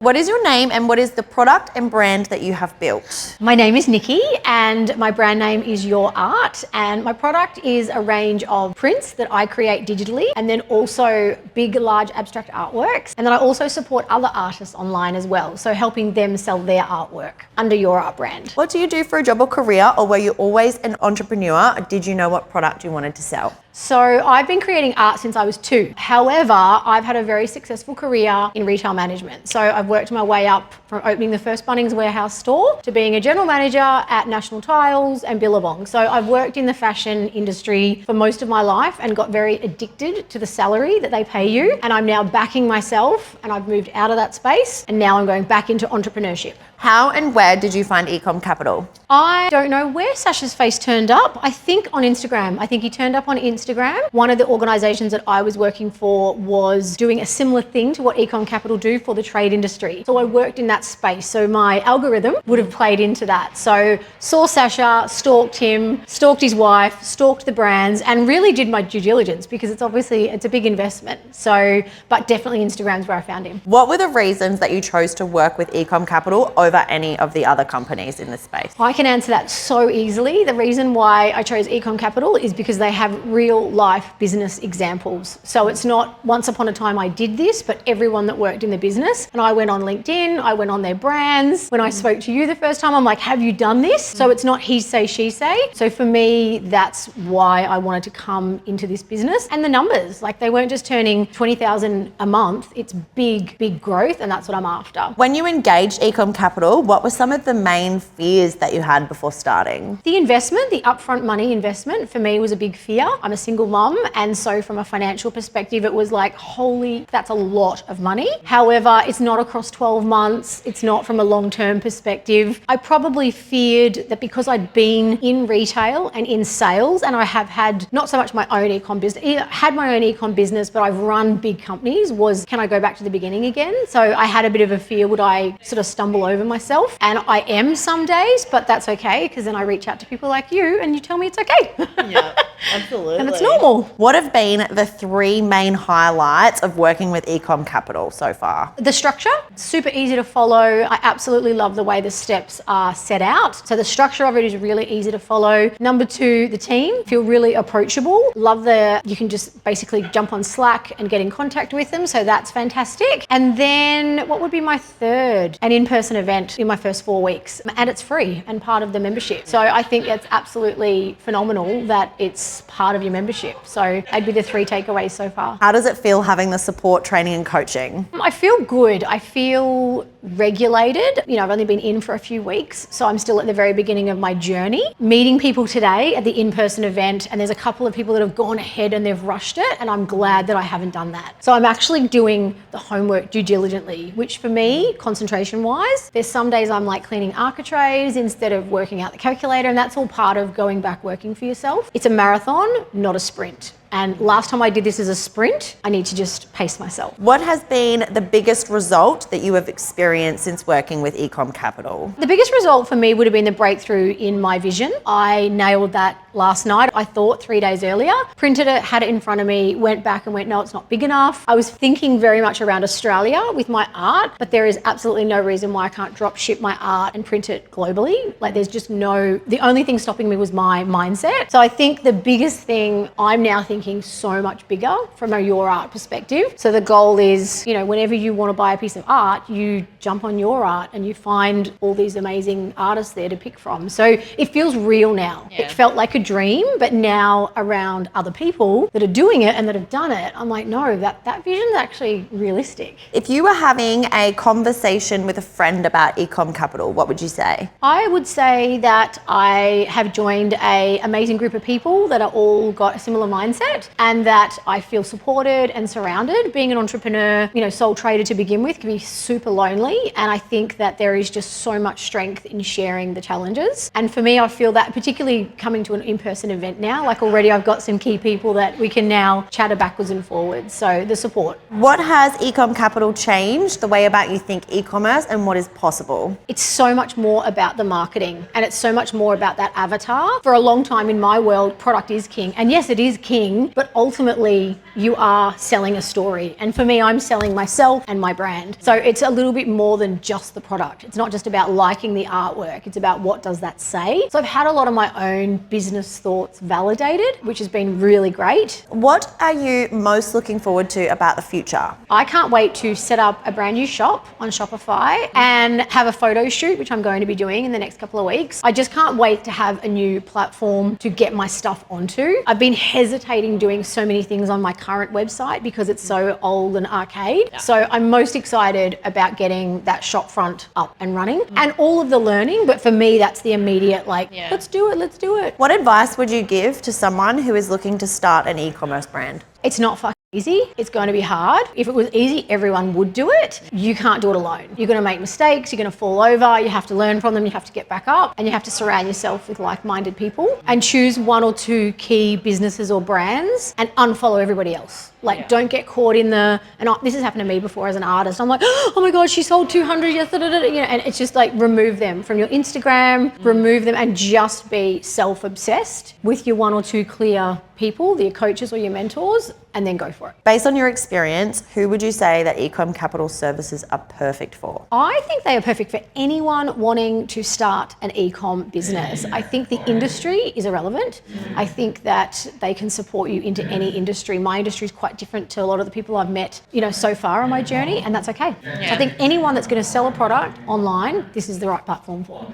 What is your name and what is the product and brand that you have built? My name is Nicky and my brand name is Your Art, and my product is a range of prints that I create digitally and then also big, large abstract artworks. And then I also support other artists online as well, so helping them sell their artwork under Your Art brand. What do you do for a job or career, or were you always an entrepreneur? Or did you know what product you wanted to sell? So I've been creating art since I was 2. However, I've had a very successful career in retail management. So I've worked my way up from opening the first Bunnings Warehouse store to being a general manager at National Tiles and Billabong. So I've worked in the fashion industry for most of my life and got very addicted to the salary that they pay you. And I'm now backing myself and I've moved out of that space and now I'm going back into entrepreneurship. How and where did you find eCom Capital? I don't know where Sasha's face turned up. I think on Instagram. I think he turned up on Instagram. One of the organisations that I was working for was doing a similar thing to what eCom Capital do for the trade industry. So I worked in that space. So my algorithm would have played into that. So saw Sasha, stalked him, stalked his wife, stalked the brands, and really did my due diligence because it's a big investment. So, but definitely Instagram's where I found him. What were the reasons that you chose to work with eCom Capital over any of the other companies in this space? I can answer that so easily. The reason why I chose eCom Capital is because they have real life business examples. So it's not once upon a time I did this, but everyone that worked in the business. And I went on LinkedIn, I went on their brands. When I spoke to you the first time, I'm like, have you done this? So it's not he say, she say. So for me, that's why I wanted to come into this business. And the numbers, like they weren't just turning 20,000 a month. It's big, big growth. And that's what I'm after. When you engaged eCom Capital, what were some of the main fears that you had before starting? The investment, the upfront money investment for me was a big fear. I'm a single mum, and so from a financial perspective, it was like, holy, that's a lot of money. However, it's not across 12 months. It's not from a long-term perspective. I probably feared that because I'd been in retail and in sales, and I have had not so much my own e-com business, had my own e-com business, but I've run big companies, can I go back to the beginning again? So I had a bit of a fear, would I sort of stumble over myself? And I am some days, but that's okay because then I reach out to people like you and you tell me it's okay. Yeah, absolutely. And it's normal. What have been the 3 main highlights of working with eCom Capital so far? The structure, super easy to follow. I absolutely love the way the steps are set out. So the structure of it is really easy to follow. Number 2, the team feel really approachable. Love you can just basically jump on Slack and get in contact with them. So that's fantastic. And then what would be my 3rd? An in-person event in my first 4 weeks, and it's free and part of the membership. So I think it's absolutely phenomenal that it's part of your membership. So that'd be the 3 takeaways so far. How does it feel having the support, training and coaching? I feel good. I feel regulated. You know, I've only been in for a few weeks, so I'm still at the very beginning of my journey. Meeting people today at the in-person event, and there's a couple of people that have gone ahead and they've rushed it, and I'm glad that I haven't done that. So I'm actually doing the homework due diligently, which for me, concentration-wise, there's some days I'm like cleaning architraves instead of working out the calculator, and that's all part of going back working for yourself. It's a marathon, not a sprint. And last time I did this as a sprint, I need to just pace myself. What has been the biggest result that you have experienced since working with eCom Capital? The biggest result for me would have been the breakthrough in my vision. I nailed that last night. I thought 3 days earlier, printed it, had it in front of me, went back and went, no, it's not big enough. I was thinking very much around Australia with my art, but there is absolutely no reason why I can't drop ship my art and print it globally. Like there's just the only thing stopping me was my mindset. So I think the biggest thing I'm now thinking so much bigger from a Your Art perspective. So the goal is, you know, whenever you want to buy a piece of art, you jump on Your Art and you find all these amazing artists there to pick from. So it feels real now. Yeah. It felt like a dream, but now around other people that are doing it and that have done it, I'm like, no, that vision is actually realistic. If you were having a conversation with a friend about eCom Capital, what would you say? I would say that I have joined an amazing group of people that are all got a similar mindset, and that I feel supported and surrounded. Being an entrepreneur, you know, sole trader to begin with, can be super lonely, and I think that there is just so much strength in sharing the challenges. And for me, I feel that particularly coming to an in-person event now, like already I've got some key people that we can now chatter backwards and forwards. So the support. What has eCom Capital changed the way about you think e-commerce and what is possible? It's so much more about the marketing, and it's so much more about that avatar. For a long time in my world, product is king. And yes, it is king, thing, but ultimately you are selling a story. And for me, I'm selling myself and my brand. So it's a little bit more than just the product. It's not just about liking the artwork. It's about what does that say. So I've had a lot of my own business thoughts validated, which has been really great. What are you most looking forward to about the future? I can't wait to set up a brand new shop on Shopify and have a photo shoot, which I'm going to be doing in the next couple of weeks. I just can't wait to have a new platform to get my stuff onto. I've been hesitating doing so many things on my current website because it's so old and arcade. Yeah. So I'm most excited about getting that shop front up and running and all of the learning. But for me, that's the immediate let's do it. What advice would you give to someone who is looking to start an e-commerce brand? It's not fucking easy. It's going to be hard. If it was easy, everyone would do it. You can't do it alone. You're going to make mistakes. You're going to fall over. You have to learn from them. You have to get back up, and you have to surround yourself with like-minded people and choose one or two key businesses or brands and unfollow everybody else. Don't get caught in this has happened to me before as an artist. I'm like, oh my God, she sold 200 yesterday, and it's just remove them from your Instagram, remove them, and just be self-obsessed with your one or two clear people, your coaches or your mentors, and then go for it. Based on your experience, who would you say that eCom Capital services are perfect for? I think they are perfect for anyone wanting to start an eCom business. I think the industry is irrelevant. I think that they can support you into any industry. My industry is quite different to a lot of the people I've met, so far on my journey, and that's okay. So I think anyone that's going to sell a product online, this is the right platform for.